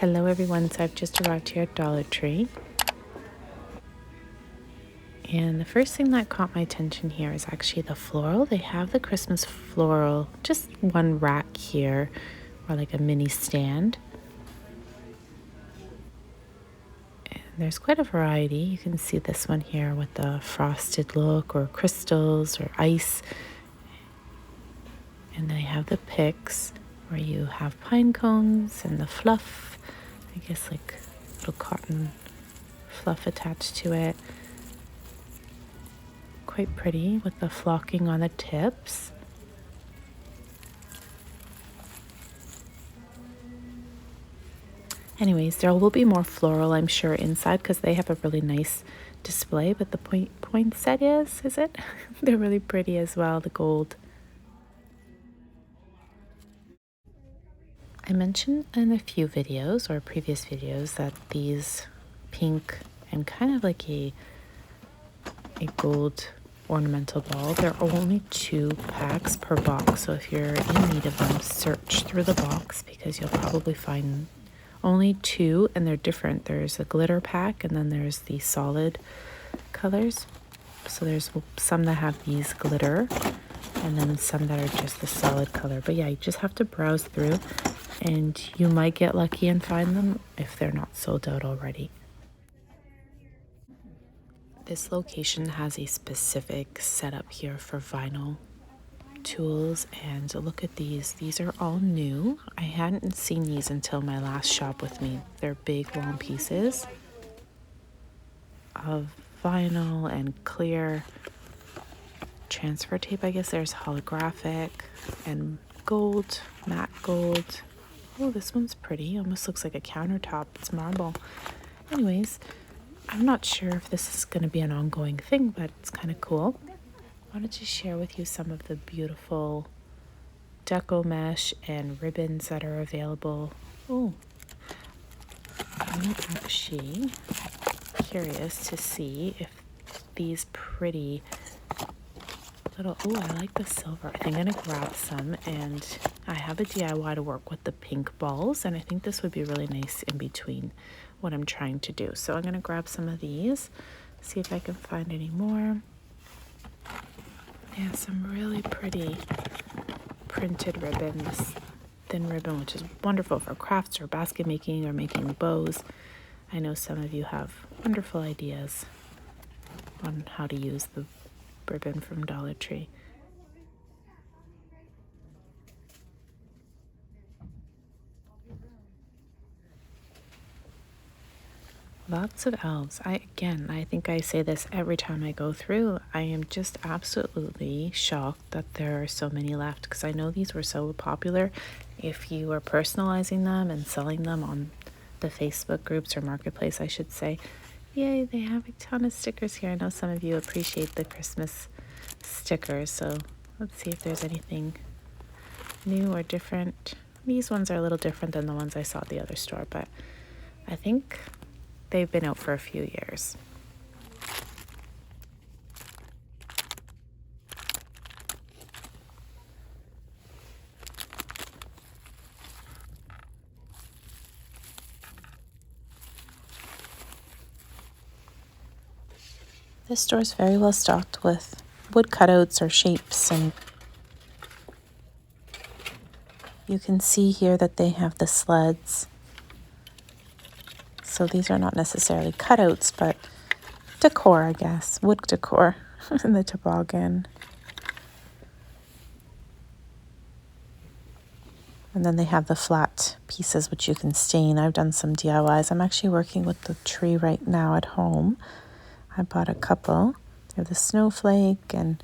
Hello everyone, so I've just arrived here at Dollar Tree. And the first thing that caught my attention here is actually the floral. They have the Christmas floral, just one rack here, or like a mini stand. And there's quite a variety. You can see this one here with the frosted look, or crystals, or ice. And they have the picks, where you have pine cones and the fluff, I guess like little cotton fluff attached to it. Quite pretty with the flocking on the tips. Anyways, there will be more floral, I'm sure, inside because they have a really nice display. But the poinsettias, is it? They're really pretty as well, the gold. I mentioned in a few videos or previous videos that these pink and kind of like a gold ornamental ball, there are only 2 packs per box, so if you're in need of them, search through the box because you'll probably find only 2, and they're different. There's a glitter pack and then there's the solid colors. So there's some that have these glitter and then some that are just the solid color. But yeah, you just have to browse through and you might get lucky and find them if they're not sold out already. This location has a specific setup here for vinyl tools, and look at these. These are all new. I hadn't seen these until my last shop with me. They're big, long pieces of vinyl and clear transfer tape. I guess there's holographic and gold, matte gold. Oh, this one's pretty. Almost looks like a countertop. It's marble. Anyways, I'm not sure if this is going to be an ongoing thing, but it's kind of cool. I wanted to share with you some of the beautiful deco mesh and ribbons that are available. Oh, I'm actually curious to see if these pretty little, oh, I like the silver. I think I'm going to grab some, and I have a DIY to work with the pink balls, and I think this would be really nice in between what I'm trying to do. So I'm going to grab some of these, see if I can find any more. Yeah, some really pretty printed ribbons, thin ribbon, which is wonderful for crafts or basket making or making bows. I know some of you have wonderful ideas on how to use the ribbon from Dollar Tree. Lots of elves. I think I say this every time I go through. I am just absolutely shocked that there are so many left because I know these were so popular. If you were personalizing them and selling them on the Facebook groups or marketplace, I should say, yay, they have a ton of stickers here. I know some of you appreciate the Christmas stickers, so let's see if there's anything new or different. These ones are a little different than the ones I saw at the other store, but I think they've been out for a few years. This store is very well stocked with wood cutouts or shapes, and you can see here that they have the sleds. So these are not necessarily cutouts, but decor, I guess. Wood decor in the toboggan. And then they have the flat pieces, which you can stain. I've done some DIYs. I'm actually working with the tree right now at home. I bought a couple. They have the snowflake, and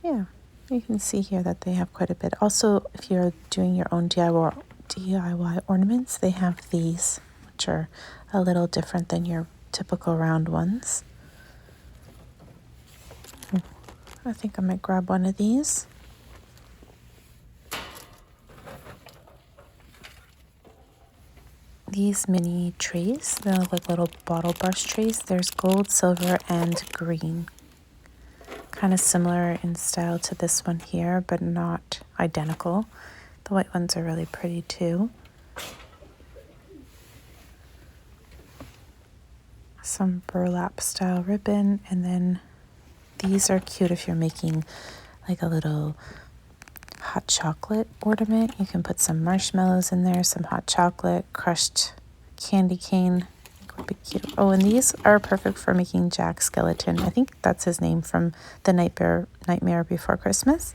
yeah, you can see here that they have quite a bit. Also, if you're doing your own DIY ornaments, they have these, which are a little different than your typical round ones. I think I might grab one of these. These mini trees, they're like little bottle brush trees. There's gold, silver, and green. Kind of similar in style to this one here, but not identical. The white ones are really pretty too. some burlap style ribbon, and then these are cute if you're making like a little hot chocolate ornament. You can put some marshmallows in there, some hot chocolate, crushed candy cane. Would be cute. Oh, and these are perfect for making Jack Skeleton. I think that's his name from the Nightmare Before Christmas.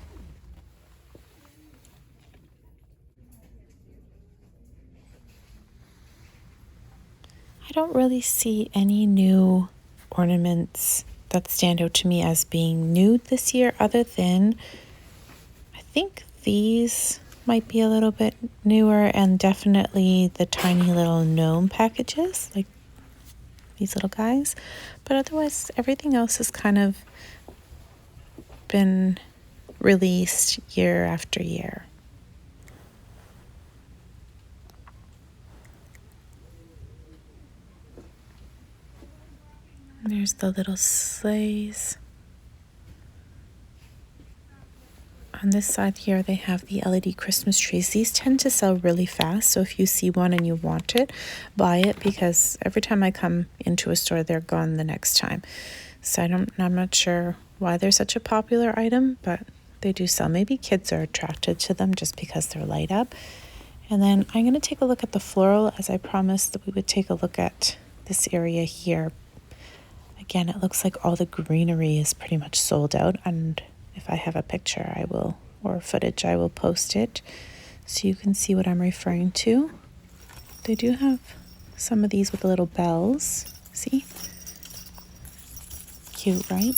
I don't really see any new ornaments that stand out to me as being new this year, other than I think these might be a little bit newer, and definitely the tiny little gnome packages, like these little guys. But otherwise, everything else has kind of been released year after year. There's the little sleighs. On this side here, they have the LED Christmas trees. These tend to sell really fast, so if you see one and you want it, buy it, because every time I come into a store, they're gone the next time. So I'm not sure why they're such a popular item, but they do sell. Maybe kids are attracted to them just because they're light up. And then I'm going to take a look at the floral, as I promised that we would take a look at this area here. Again, it looks like all the greenery is pretty much sold out, and if I have a picture, I will, or footage, I will post it so you can see what I'm referring to. They do have some of these with little bells. See? Cute, right?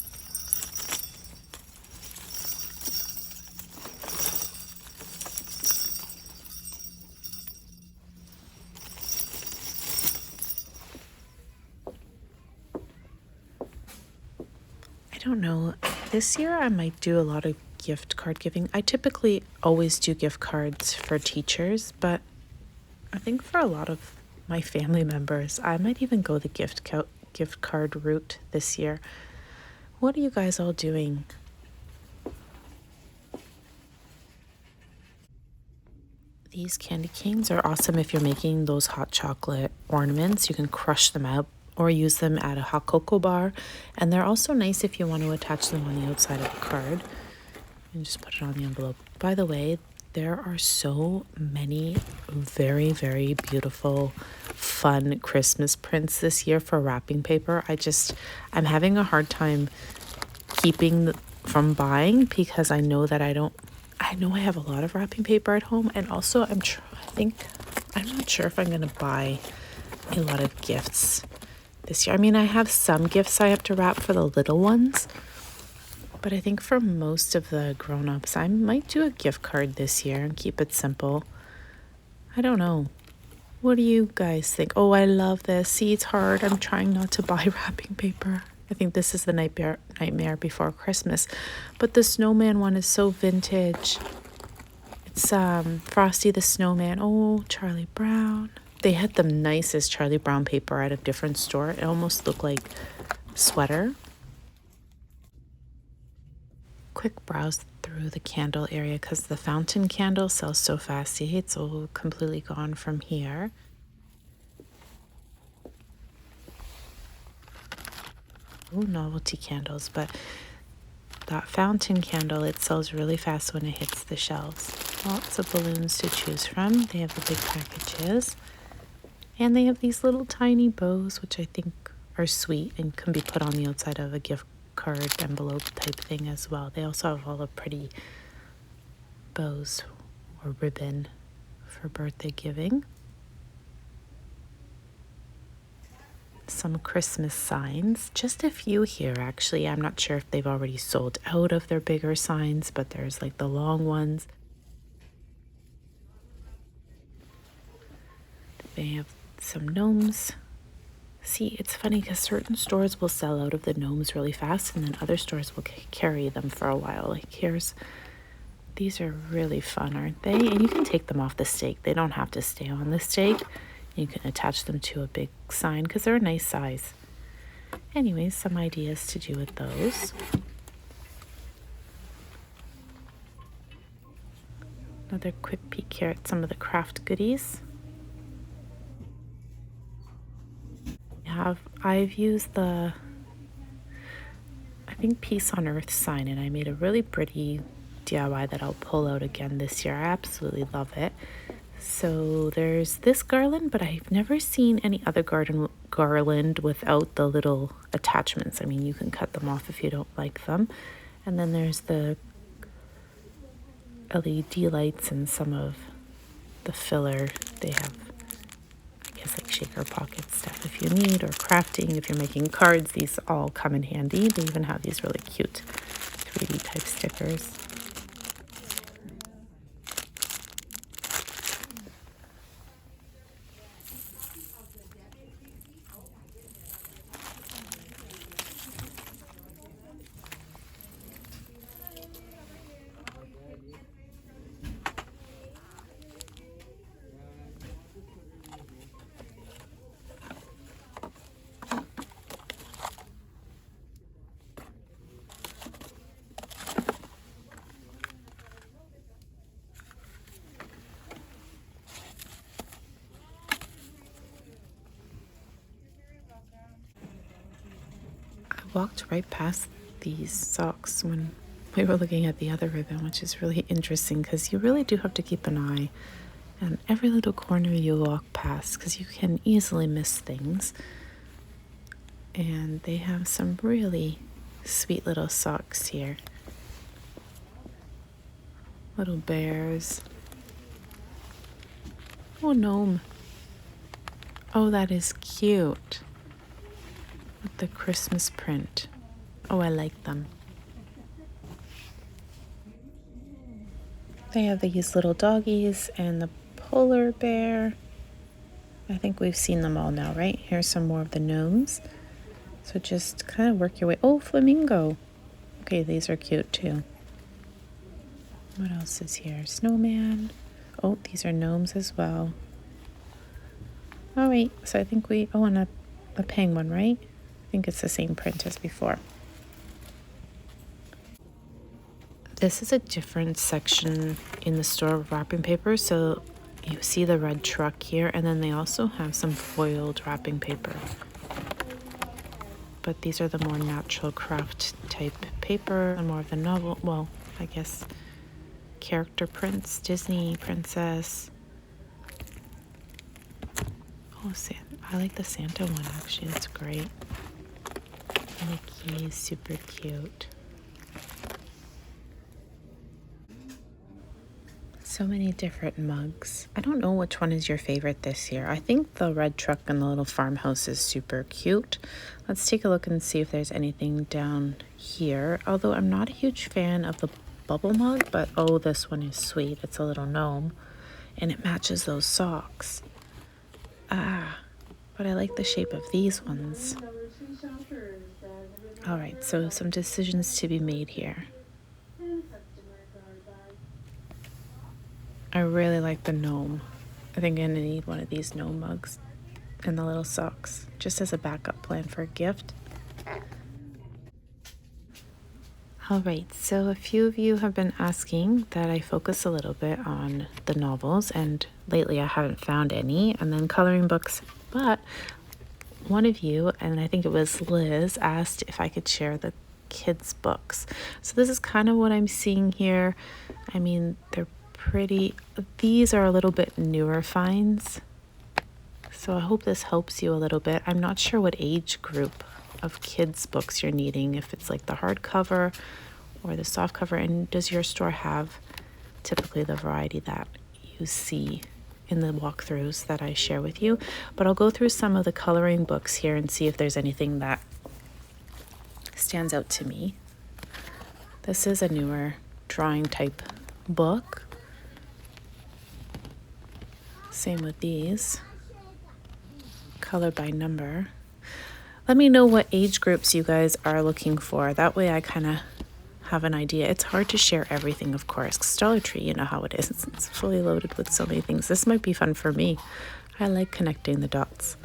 I don't know. This year I might do a lot of gift card giving. I typically always do gift cards for teachers, but I think for a lot of my family members, I might even go the gift card route this year. What are you guys all doing? These candy canes are awesome if you're making those hot chocolate ornaments. You can crush them up or use them at a hot cocoa bar. And they're also nice if you want to attach them on the outside of a card. And just put it on the envelope. By the way, there are so many very, very beautiful, fun Christmas prints this year for wrapping paper. I'm having a hard time keeping from buying, because I know that I have a lot of wrapping paper at home, and also I'm not sure if I'm going to buy a lot of gifts this year. I mean, I have some gifts I have to wrap for the little ones, but I think for most of the grown-ups, I might do a gift card this year and keep it simple. I don't know. What do you guys think? Oh, I love this. See, it's hard. I'm trying not to buy wrapping paper. I think this is the Nightmare Before Christmas. But the snowman one is so vintage. It's Frosty the Snowman. Oh, Charlie Brown. They had the nicest Charlie Brown paper at a different store. It almost looked like sweater. Quick browse through the candle area, because the fountain candle sells so fast. See, it's all completely gone from here. Oh, novelty candles, but that fountain candle, it sells really fast when it hits the shelves. Lots of balloons to choose from. They have the big packages, and they have these little tiny bows, which I think are sweet and can be put on the outside of a gift card envelope type thing as well. They also have all the pretty bows or ribbon for birthday giving. Some Christmas signs, just a few here actually. I'm not sure if they've already sold out of their bigger signs, but there's like the long ones. They have some gnomes. See, it's funny because certain stores will sell out of the gnomes really fast, and then other stores will carry them for a while. Like these are really fun, aren't they? And you can take them off the stake. They don't have to stay on the stake. You can attach them to a big sign because they're a nice size. Anyways, some ideas to do with those. Another quick peek here at some of the craft goodies. I've used the, I think, Peace on Earth sign, and I made a really pretty DIY that I'll pull out again this year. I absolutely love it. So there's this garland, but I've never seen any other garland without the little attachments. I mean, you can cut them off if you don't like them. And then there's the LED lights and some of the filler. They have, I guess, like shaker pocket stuff if you need, or crafting if you're making cards. These all come in handy. They even have these really cute 3D type stickers. Walked right past these socks when we were looking at the other ribbon, which is really interesting because you really do have to keep an eye on every little corner you walk past because you can easily miss things. And they have some really sweet little socks here. Little bears. Oh, gnome. Oh, that is cute. With the Christmas print. Oh, I like them. They have these little doggies and the polar bear. I think we've seen them all now, right? Here's some more of the gnomes. So just kind of work your way. Oh, flamingo. Okay, these are cute too. What else is here? Snowman. Oh, these are gnomes as well. All right, so I think and a penguin, right? I think it's the same print as before. This is a different section in the store of wrapping paper. So you see the red truck here, and then they also have some foiled wrapping paper. But these are the more natural craft type paper and more of the novel, well, I guess, character prints, Disney princess. Oh, I like the Santa one actually, that's great. Mickey is super cute. So many different mugs. I don't know which one is your favorite this year. I think the red truck and the little farmhouse is super cute. Let's take a look and see if there's anything down here. Although I'm not a huge fan of the bubble mug, but oh, this one is sweet. It's a little gnome and it matches those socks. But I like the shape of these ones. All right, so some decisions to be made here. I really like the gnome. I think I'm gonna need one of these gnome mugs and the little socks, just as a backup plan for a gift. All right, so a few of you have been asking that I focus a little bit on the novels, and lately I haven't found any, and then coloring books, but one of you, and I think it was Liz, asked if I could share the kids' books. So this is kind of what I'm seeing here. I mean, they're pretty, these are a little bit newer finds, so I hope this helps you a little bit. I'm not sure what age group of kids books you're needing, if it's like the hardcover or the soft cover, and does your store have typically the variety that you see in the walkthroughs that I share with you. But I'll go through some of the coloring books here and see if there's anything that stands out to me. This is a newer drawing type book. Same with these. Color by number. Let me know what age groups you guys are looking for. That way I kind of have an idea. It's hard to share everything, of course, 'cause Dollar Tree, you know how it is. It's fully loaded with so many things. This might be fun for me. I like connecting the dots.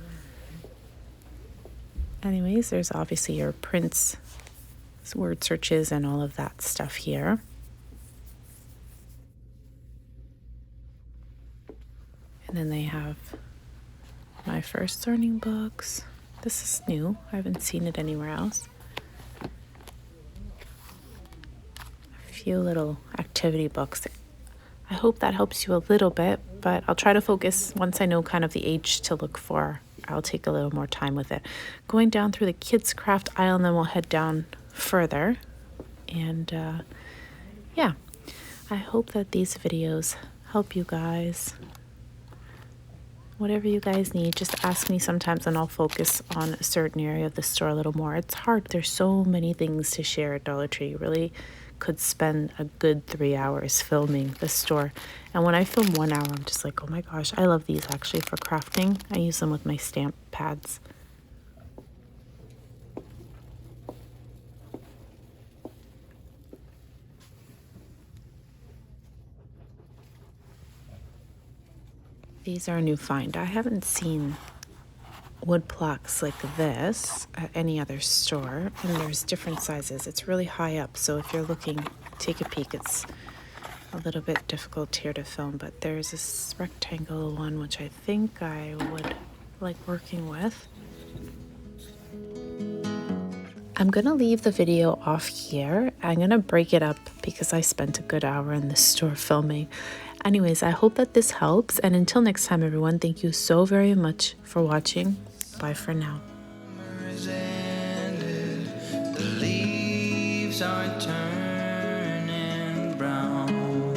Anyways, there's obviously your prints, word searches, and all of that stuff here. And then they have my first learning books. This is new. I haven't seen it anywhere else. A few little activity books. I hope that helps you a little bit, but I'll try to focus once I know kind of the age to look for. I'll take a little more time with it. Going down through the kids' craft aisle, and then we'll head down further. And yeah, I hope that these videos help you guys. Whatever you guys need, just ask me sometimes and I'll focus on a certain area of the store a little more. It's hard. There's so many things to share at Dollar Tree. You really could spend a good 3 hours filming the store. And when I film 1 hour, I'm just like, oh my gosh, I love these actually for crafting. I use them with my stamp pads. These are a new find. I haven't seen wood plaques like this at any other store, and there's different sizes. It's really high up, so if you're looking, take a peek. It's a little bit difficult here to film, but there's this rectangle one which I think I would like working with. I'm gonna leave the video off here. I'm gonna break it up because I spent a good hour in the store filming. Anyways, I hope that this helps, and until next time everyone, thank you so very much for watching. Bye for now. The leaves are turning brown.